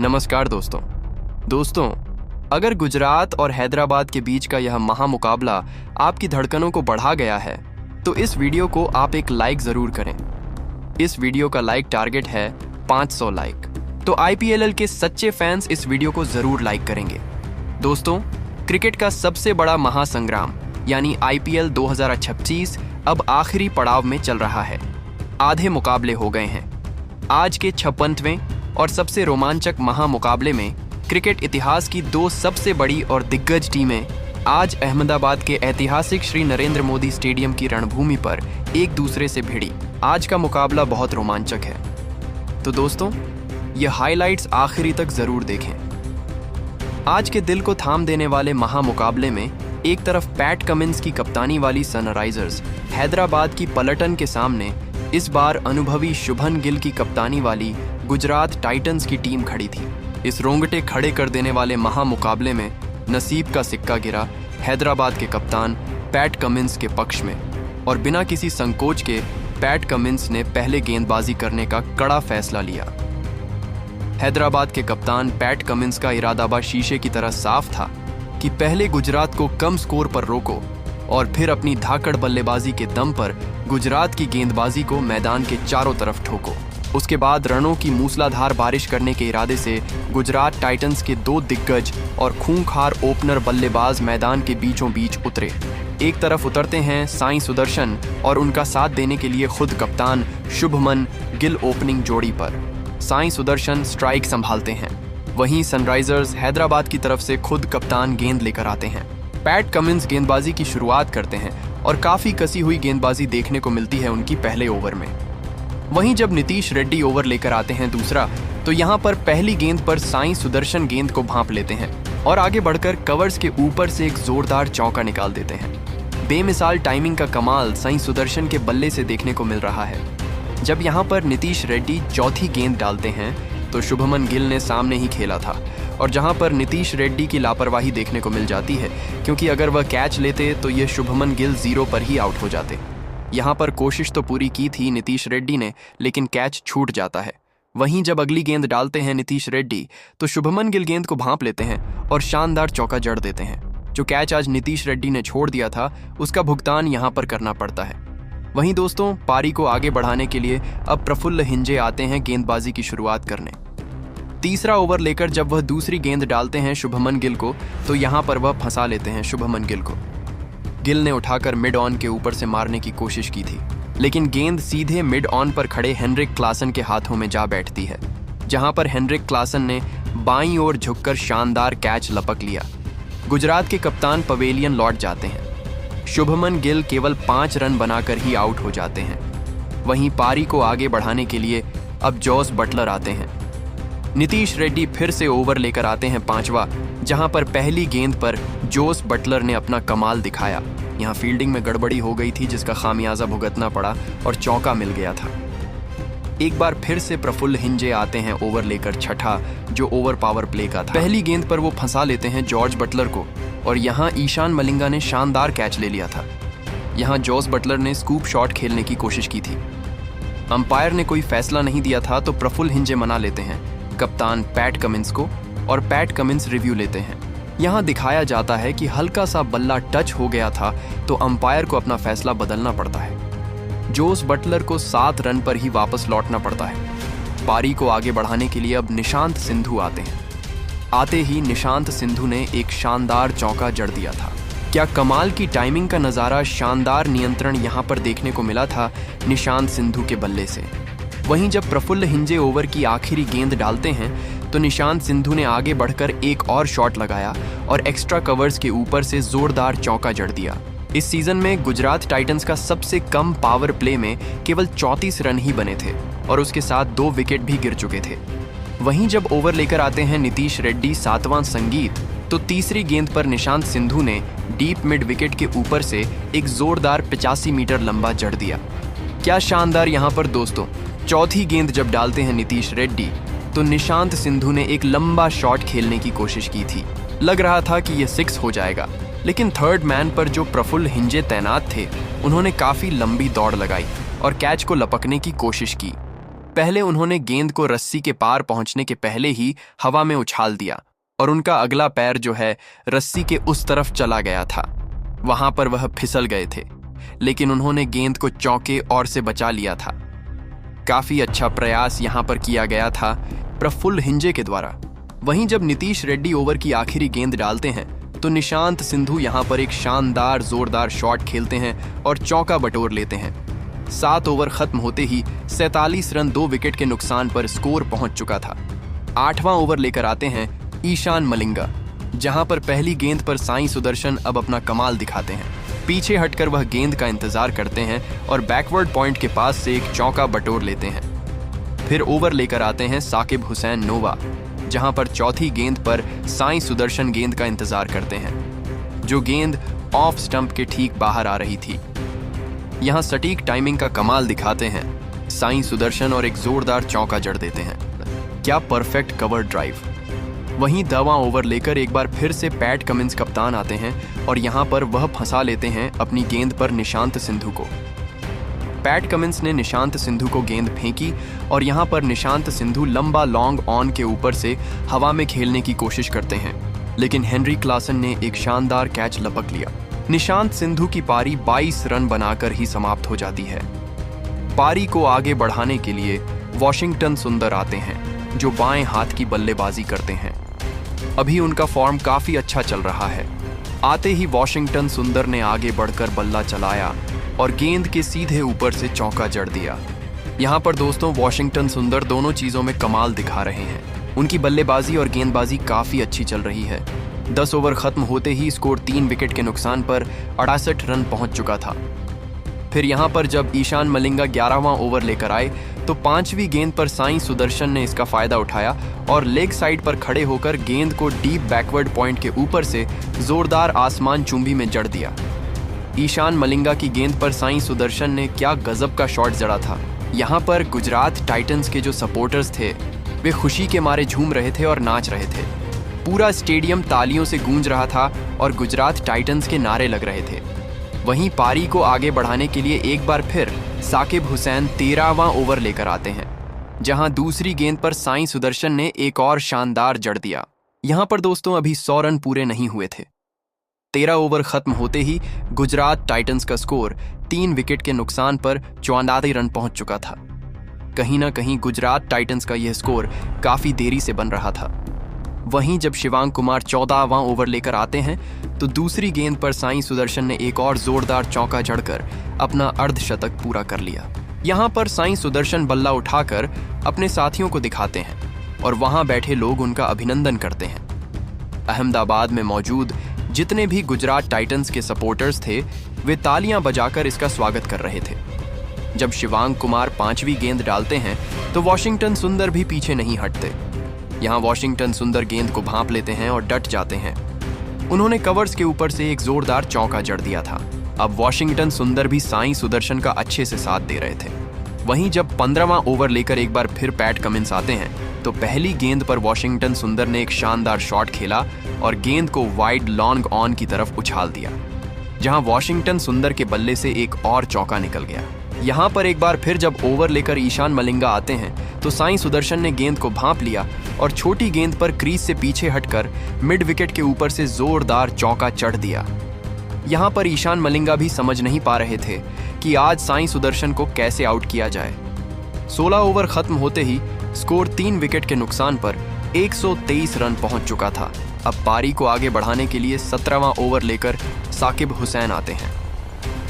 नमस्कार दोस्तों, अगर गुजरात और हैदराबाद के बीच का यह महामुकाबला आपकी धड़कनों को बढ़ा गया है तो इस वीडियो को आप एक लाइक जरूर करें। इस वीडियो का लाइक टारगेट है 500 लाइक, तो आईपीएल के सच्चे फैंस इस वीडियो को जरूर लाइक करेंगे। दोस्तों, क्रिकेट का सबसे बड़ा महासंग्राम यानी आईपीएल 2026 अब आखिरी पड़ाव में चल रहा है। आधे मुकाबले हो गए हैं। आज के 56वें और सबसे रोमांचक महामुकाबले में क्रिकेट इतिहास की दो सबसे बड़ी और दिग्गज टीमें आज अहमदाबाद के ऐतिहासिक श्री नरेंद्र मोदी स्टेडियम की रणभूमि पर एक दूसरे से भिड़ी। आज का मुकाबला बहुत रोमांचक है, तो दोस्तों ये हाइलाइट्स आखिरी तक जरूर देखें। आज के दिल को थाम देने वाले महामुकाबले में एक तरफ पैट कमिंस की कप्तानी वाली सनराइजर्स हैदराबाद की पलटन के सामने इस बार अनुभवी शुभमन गिल की कप्तानी वाली गुजरात टाइटंस की टीम खड़ी थी। इस रोंगटे खड़े कर देने वाले महामुकाबले में नसीब का सिक्का गिरा हैदराबाद के कप्तान पैट कमिंस के पक्ष में, और बिना किसी संकोच के पैट कमिंस ने पहले गेंदबाजी करने का कड़ा फैसला लिया। हैदराबाद के कप्तान पैट कमिंस का इरादा शीशे की तरह साफ था कि पहले गुजरात को कम स्कोर पर रोको और फिर अपनी धाकड़ बल्लेबाजी के दम पर गुजरात की गेंदबाजी को मैदान के चारों तरफ ठोको। उसके बाद रनों की मूसलाधार बारिश करने के इरादे से गुजरात टाइटंस के दो दिग्गज और खूंखार ओपनर बल्लेबाज मैदान के बीचों बीच उतरे। एक तरफ उतरते हैं साई सुदर्शन और उनका साथ देने के लिए खुद कप्तान शुभमन गिल ओपनिंग जोड़ी पर। साई सुदर्शन स्ट्राइक संभालते हैं, वहीं सनराइजर्स हैदराबाद की तरफ से खुद कप्तान गेंद लेकर आते हैं। पैट कमिंस गेंदबाजी की शुरुआत करते हैं और काफी कसी हुई गेंदबाजी देखने को मिलती है उनकी पहले ओवर में। वहीं जब नीतीश रेड्डी ओवर लेकर आते हैं दूसरा, तो यहां पर पहली गेंद पर साई सुदर्शन गेंद को भांप लेते हैं और आगे बढ़कर कवर्स के ऊपर से एक जोरदार चौका निकाल देते हैं। बेमिसाल टाइमिंग का कमाल साई सुदर्शन के बल्ले से देखने को मिल रहा है। जब यहां पर नीतीश रेड्डी चौथी गेंद डालते हैं तो शुभमन गिल ने सामने ही खेला था, और जहां पर नीतीश रेड्डी की लापरवाही देखने को मिल जाती है, क्योंकि अगर वह कैच लेते तो ये शुभमन गिल 0 पर ही आउट हो जाते। यहाँ पर कोशिश तो पूरी की थी नीतीश रेड्डी ने, लेकिन कैच छूट जाता है। वहीं जब अगली गेंद डालते हैं नीतीश रेड्डी तो शुभमन गिल गेंद को भांप लेते हैं और शानदार चौका जड़ देते हैं। जो कैच आज नीतीश रेड्डी ने छोड़ दिया था उसका भुगतान यहाँ पर करना पड़ता है। वहीं दोस्तों, पारी को आगे बढ़ाने के लिए अब प्रफुल्ल हिंजे आते हैं गेंदबाजी की शुरुआत करने। तीसरा ओवर लेकर जब वह दूसरी गेंद डालते हैं शुभमन गिल को, तो यहाँ पर वह फंसा लेते हैं शुभमन गिल को। गिल ने उठाकर मिड ऑन के ऊपर से मारने की कोशिश की थी, लेकिन गेंद सीधे मिड ऑन पर खड़े हेनरिक क्लासन के हाथों में जा बैठती है, जहां पर हेनरिक क्लासन ने बाईं ओर झुककर शानदार कैच लपक लिया। गुजरात के कप्तान पवेलियन लौट जाते हैं। शुभमन गिल केवल 5 रन बनाकर ही आउट हो जाते हैं। वहीं पारी को आगे बढ़ाने के लिए अब जॉस बटलर आते हैं। नीतीश रेड्डी फिर से ओवर लेकर आते हैं 5वां, जहां पर पहली गेंद पर जोस बटलर ने अपना कमाल दिखाया। यहां फील्डिंग में गड़बड़ी हो गई थी जिसका खामियाजा भुगतना पड़ा और चौका मिल गया था। एक बार फिर से प्रफुल्ल हिंजे आते हैं ओवर लेकर 6ठा, जो ओवर पावर प्ले का था। पहली गेंद पर वो फंसा लेते हैं जॉर्ज बटलर को, और यहां ईशान मलिंगा ने शानदार कैच ले लिया था। यहां जॉस बटलर ने स्कूप शॉट खेलने की कोशिश की थी। अंपायर ने कोई फैसला नहीं दिया था तो प्रफुल्ल हिंजे मना लेते हैं कप्तान पैट कमिंस को, और पैट कमिंस रिव्यू लेते हैं। यहाँ दिखाया जाता है कि हल्का सा बल्ला टच हो गया था तो अंपायर को अपना फैसला बदलना पड़ता है। जोस बटलर को 7 रन पर ही वापस लौटना पड़ता है। पारी को आगे बढ़ाने के लिए अब निशांत सिंधु आते हैं। आते ही निशांत सिंधु ने एक शानदार चौका जड़ दिया था। क्या कमाल की टाइमिंग का नज़ारा, शानदार नियंत्रण यहाँ पर देखने को मिला था निशांत सिंधु के बल्ले से। वहीं जब प्रफुल्ल हिंजे ओवर की आखिरी गेंद डालते हैं तो निशांत सिंधु ने आगे बढ़कर एक और शॉट लगाया और एक्स्ट्रा कवर्स के ऊपर से जोरदार चौका जड़ दिया। इस सीजन में गुजरात टाइटंस का सबसे कम पावर प्ले में केवल 34 रन ही बने थे और उसके साथ 2 विकेट भी गिर चुके थे। वहीं जब ओवर लेकर आते हैं नीतीश रेड्डी 7वां संगीत, तो तीसरी गेंद पर निशांत सिंधु ने डीप मिड विकेट के ऊपर से एक जोरदार 85 मीटर लंबा जड़ दिया। क्या शानदार यहाँ पर दोस्तों। चौथी गेंद जब डालते हैं नीतीश रेड्डी तो निशांत सिंधु ने एक लंबा शॉट खेलने की कोशिश की थी। लग रहा था कि यह 6 हो जाएगा, लेकिन थर्ड मैन पर जो प्रफुल्ल हिंजे तैनात थे उन्होंने काफी लंबी दौड़ लगाई और कैच को लपकने की कोशिश की। पहले उन्होंने गेंद को रस्सी के पार पहुंचने के पहले ही हवा में उछाल दिया और उनका अगला पैर जो है रस्सी के उस तरफ चला गया था। वहां पर वह फिसल गए थे, लेकिन उन्होंने गेंद को चौके और से बचा लिया था। काफी अच्छा प्रयास यहां पर किया गया था प्रफुल्ल हिंजे के द्वारा। वहीं जब नीतीश रेड्डी ओवर की आखिरी गेंद डालते हैं तो निशांत सिंधु यहां पर एक शानदार जोरदार शॉट खेलते हैं और चौका बटोर लेते हैं। 7 ओवर खत्म होते ही 47 रन 2 विकेट के नुकसान पर स्कोर पहुंच चुका था। 8वां ओवर लेकर आते हैं ईशान मलिंगा, जहां पर पहली गेंद पर साईं सुदर्शन अब अपना कमाल दिखाते हैं। पीछे हटकर वह गेंद का इंतजार करते हैं और बैकवर्ड पॉइंट के पास से एक चौका बटोर लेते हैं। फिर ओवर लेकर आते हैं साकिब हुसैन नोवा, जहां पर चौथी गेंद पर साईं सुदर्शन गेंद का इंतजार करते हैं, जो गेंद ऑफ स्टंप के ठीक बाहर आ रही थी। यहां सटीक टाइमिंग का कमाल दिखाते हैं साईं सुदर्शन और एक जोरदार चौका जड़ देते हैं। क्या परफेक्ट कवर ड्राइव। वहीं 10वां ओवर लेकर एक बार फिर से पैट कमिंस कप्तान आते हैं और यहां पर वह फंसा लेते हैं अपनी गेंद पर निशांत सिंधु को। पैट कमिंस ने निशांत सिंधु को गेंद फेंकी और यहां पर निशांत सिंधु लंबा लॉन्ग ऑन के ऊपर से हवा में खेलने की कोशिश करते हैं, लेकिन हेनरी क्लासन ने एक शानदार कैच लपक लिया। निशांत सिंधु की पारी 22 रन बनाकर ही समाप्त हो जाती है। पारी को आगे बढ़ाने के लिए वॉशिंगटन सुंदर आते हैं, जो बाएं हाथ की बल्लेबाजी करते हैं। अभी उनका फॉर्म काफी अच्छा चल रहा है। आते ही वॉशिंगटन सुंदर ने आगे बढ़कर बल्ला चलाया और गेंद के सीधे ऊपर से चौका जड़ दिया। यहाँ पर दोस्तों वॉशिंगटन सुंदर दोनों चीजों में कमाल दिखा रहे हैं। उनकी बल्लेबाजी और गेंदबाजी काफी अच्छी चल रही है। 10 ओवर खत्म होते ही स्कोर 3 विकेट के नुकसान पर 68 रन पहुंच चुका था। फिर यहां पर जब ईशान मलिंगा 11वां ओवर लेकर आए तो 5वीं गेंद पर साईं सुदर्शन ने इसका फायदा उठाया और लेग साइड पर खड़े होकर गेंद को डीप बैकवर्ड पॉइंट के ऊपर से जोरदार आसमान चुंबी में जड़ दिया। ईशान मलिंगा की गेंद पर साईं सुदर्शन ने क्या गजब का शॉट जड़ा था। यहाँ पर गुजरात टाइटंस के जो सपोर्टर्स थे वे खुशी के मारे झूम रहे थे और नाच रहे थे। पूरा स्टेडियम तालियों से गूंज रहा था और गुजरात टाइटंस के नारे लग रहे थे। वहीं पारी को आगे बढ़ाने के लिए एक बार फिर साकिब हुसैन 13वां ओवर लेकर आते हैं, जहां दूसरी गेंद पर साईं सुदर्शन ने एक और शानदार जड़ दिया। यहां पर दोस्तों अभी 100 रन पूरे नहीं हुए थे। 13 ओवर खत्म होते ही गुजरात टाइटंस का स्कोर 3 विकेट के नुकसान पर 84 रन पहुंच चुका था। कहीं ना कहीं गुजरात टाइटंस का यह स्कोर काफी देरी से बन रहा था। वहीं जब शिवांग कुमार 14वां ओवर लेकर आते हैं तो दूसरी गेंद पर साईं सुदर्शन ने एक और जोरदार चौका जड़कर अपना अर्धशतक पूरा कर लिया। यहां पर साईं सुदर्शन बल्ला उठाकर अपने साथियों को दिखाते हैं और वहां बैठे लोग उनका अभिनंदन करते हैं। अहमदाबाद में मौजूद जितने भी गुजरात टाइटंस के सपोर्टर्स थे वे तालियां बजाकर इसका स्वागत कर रहे थे। जब शिवांग कुमार 5वीं गेंद डालते हैं तो वॉशिंगटन सुंदर भी पीछे नहीं हटते। यहाँ वॉशिंगटन सुंदर गेंद को भांप लेते हैं और डट जाते हैं। उन्होंने कवर्स के ऊपर से एक जोरदार चौका जड़ दिया था। अब वॉशिंगटन सुंदर भी साईं सुदर्शन का अच्छे से साथ दे रहे थे। वहीं जब 15वां ओवर लेकर एक बार फिर पैट कमिंस आते हैं तो पहली गेंद पर वॉशिंगटन सुंदर ने एक शानदार शॉट खेला और गेंद को वाइड लॉन्ग ऑन की तरफ उछाल दिया, जहां वॉशिंगटन सुंदर के बल्ले से एक और चौका निकल गया। यहाँ पर एक बार फिर जब ओवर लेकर ईशान मलिंगा आते हैं तो साईं सुदर्शन ने गेंद को भांप लिया और छोटी गेंद पर क्रीज से पीछे हटकर मिड विकेट के ऊपर से जोरदार चौका चढ़ दिया। यहाँ पर ईशान मलिंगा भी समझ नहीं पा रहे थे कि आज साईं सुदर्शन को कैसे आउट किया जाए। 16 ओवर खत्म होते ही स्कोर 3 विकेट के नुकसान पर 123 रन पहुंच चुका था। अब पारी को आगे बढ़ाने के लिए 17वां ओवर लेकर साकिब हुसैन आते हैं,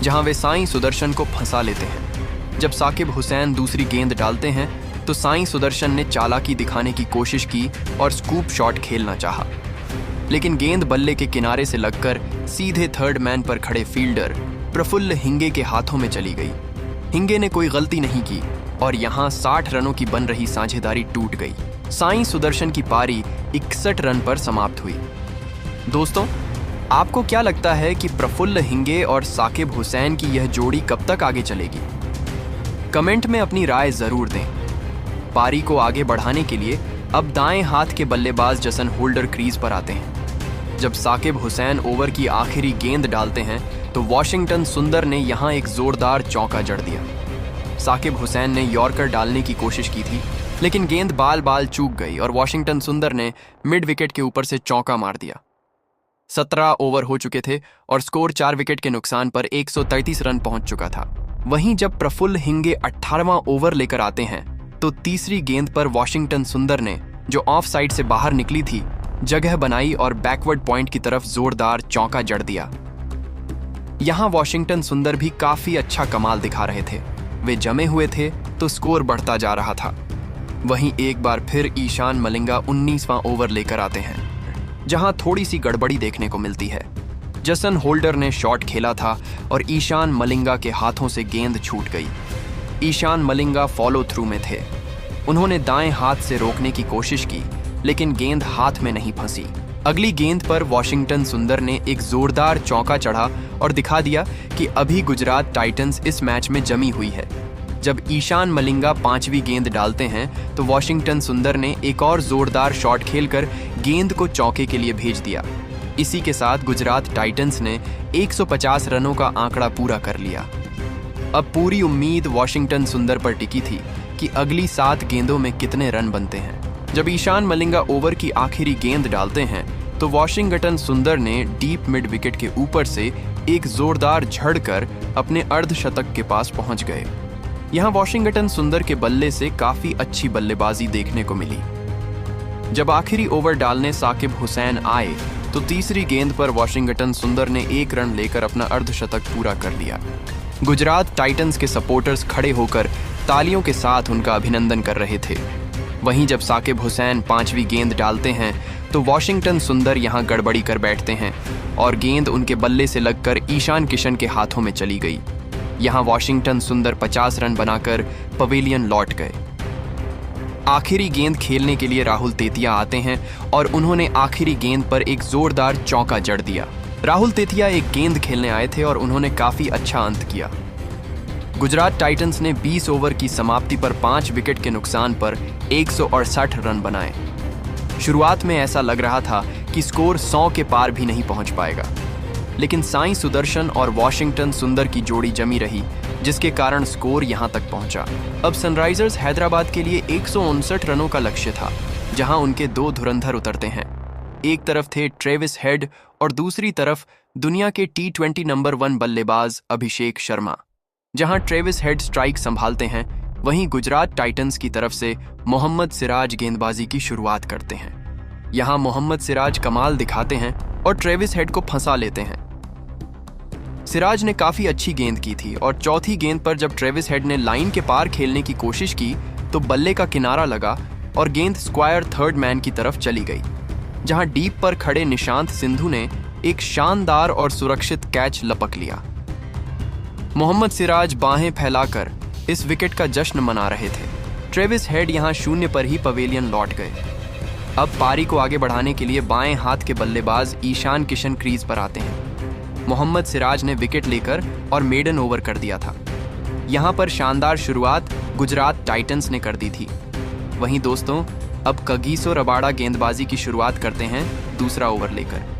जहां वे साईं सुदर्शन को फंसा लेते हैं। जब साकिब हुसैन दूसरी गेंद डालते हैं तो साईं सुदर्शन ने चालाकी दिखाने की कोशिश की और स्कूप शॉट खेलना चाहा, लेकिन गेंद बल्ले के किनारे से लगकर सीधे थर्ड मैन पर खड़े फील्डर प्रफुल्ल हिंगे के हाथों में चली गई। हिंगे ने कोई गलती नहीं की और यहां 60 रनों की बन रही साझेदारी टूट गई। साईं सुदर्शन की पारी 61 रन पर समाप्त हुई। दोस्तों, आपको क्या लगता है कि प्रफुल्ल हिंगे और साकिब हुसैन की यह जोड़ी कब तक आगे चलेगी? कमेंट में अपनी राय जरूर दें। पारी को आगे बढ़ाने के लिए अब दाएं हाथ के बल्लेबाज जसन होल्डर क्रीज पर आते हैं। जब साकिब हुसैन ओवर की आखिरी गेंद डालते हैं तो वॉशिंगटन सुंदर ने यहां एक जोरदार चौका जड़ दिया। साकिब हुसैन ने यॉर्कर डालने की कोशिश की थी, लेकिन गेंद बाल बाल चूक गई और वॉशिंगटन सुंदर ने मिड विकेट के ऊपर से चौका मार दिया। 17 ओवर हो चुके थे और स्कोर 4 विकेट के नुकसान पर 133 रन पहुंच चुका था। वहीं जब प्रफुल्ल हिंगे 18वां ओवर लेकर आते हैं तो तीसरी गेंद पर वॉशिंगटन सुंदर ने, जो ऑफ साइड से बाहर निकली थी, जगह बनाई और बैकवर्ड पॉइंट की तरफ जोरदार चौका जड़ दिया। यहां वॉशिंगटन सुंदर भी काफी अच्छा कमाल दिखा रहे थे। वे जमे हुए थे तो स्कोर बढ़ता जा रहा था। वहीं एक बार फिर ईशान मलिंगा 19वां ओवर लेकर आते हैं, जहां थोड़ी सी गड़बड़ी देखने को मिलती है। जसन होल्डर ने शॉट खेला था और ईशान मलिंगा के हाथों से गेंद छूट गई। ईशान मलिंगा फॉलो थ्रू में थे। उन्होंने दाएं हाथ से रोकने की कोशिश की, लेकिन गेंद हाथ में नहीं फंसी। अगली गेंद पर वॉशिंगटन सुंदर ने एक जोरदार चौका चढ़ा और दिखा दिया कि अभी गुजरात टाइटंस इस मैच में जमी हुई है। जब ईशान मलिंगा 5वीं गेंद डालते हैं तो वॉशिंगटन सुंदर ने एक और जोरदार शॉट खेलकर गेंद को चौके के लिए भेज दिया। इसी के साथ गुजरात टाइटंस ने 150 रनों का आंकड़ा पूरा कर लिया। अब पूरी उम्मीद वॉशिंगटन सुंदर पर टिकी थी कि अगली 7 गेंदों में कितने रन बनते हैं। जब ईशान मलिंगा ओवर की आखिरी गेंद डालते हैं तो वॉशिंगटन सुंदर ने डीप मिड विकेट के ऊपर से एक जोरदार झड़ कर अपने अर्धशतक के पास पहुंच गए। यहां वॉशिंगटन सुंदर के बल्ले से काफी अच्छी बल्लेबाजी देखने को मिली। जब आखिरी ओवर डालने साकिब हुसैन आए तो तीसरी गेंद पर वॉशिंगटन सुंदर ने 1 रन लेकर अपना अर्धशतक पूरा कर लिया। गुजरात टाइटंस के सपोर्टर्स खड़े होकर तालियों के साथ उनका अभिनंदन कर रहे थे। वहीं जब साकिब हुसैन 5वीं गेंद डालते हैं तो वॉशिंगटन सुंदर यहां गड़बड़ी कर बैठते हैं और गेंद उनके बल्ले से लगकर ईशान किशन के हाथों में चली गई। यहां वॉशिंगटन सुंदर 50 रन बनाकर पवेलियन लौट गए। आखिरी गेंद खेलने के लिए राहुल तेतिया आते हैं और उन्होंने आखिरी गेंद पर एक जोरदार चौका जड़ दिया। राहुल तेतिया एक गेंद खेलने आए थे और उन्होंने काफी अच्छा अंत किया। गुजरात टाइटंस ने 20 ओवर की समाप्ति पर 5 विकेट के नुकसान पर 168 रन बनाए। शुरुआत में ऐसा लग रहा था कि स्कोर 100 के पार भी नहीं पहुंच पाएगा, लेकिन साई सुदर्शन और वॉशिंगटन सुंदर की जोड़ी जमी रही, जिसके कारण स्कोर यहां तक पहुंचा। अब सनराइजर्स हैदराबाद के लिए 159 रनों का लक्ष्य था, जहां उनके 2 धुरंधर उतरते हैं। एक तरफ थे ट्रेविस हेड और दूसरी तरफ दुनिया के T20 नंबर 1 बल्लेबाज अभिषेक शर्मा। जहां ट्रेविस हेड स्ट्राइक संभालते हैं, वहीं गुजरात टाइटंस की तरफ से मोहम्मद सिराज गेंदबाजी की शुरुआत करते हैं। यहां मोहम्मद सिराज कमाल दिखाते हैं और ट्रेविस हेड को फंसा लेते हैं। सिराज ने काफी अच्छी गेंद की थी और चौथी गेंद पर जब ट्रेविस हेड ने लाइन के पार खेलने की कोशिश की तो बल्ले का किनारा लगा और गेंद स्क्वायर थर्ड मैन की तरफ चली गई, जहां डीप पर खड़े निशांत सिंधु ने एक शानदार और सुरक्षित कैच लपक लिया। मोहम्मद सिराज बाहें फैलाकर इस विकेट का जश्न मना रहे थे। ट्रेविस हेड यहां 0 पर ही पवेलियन लौट गए। अब पारी को आगे बढ़ाने के लिए बाएं हाथ के बल्लेबाज ईशान किशन क्रीज पर आते हैं। मोहम्मद सिराज ने विकेट लेकर और मेडन ओवर कर दिया था। यहां पर शानदार शुरुआत गुजरात टाइटंस ने कर दी थी। वहीं दोस्तों, अब कगिसो रबाड़ा गेंदबाजी की शुरुआत करते हैं दूसरा ओवर लेकर।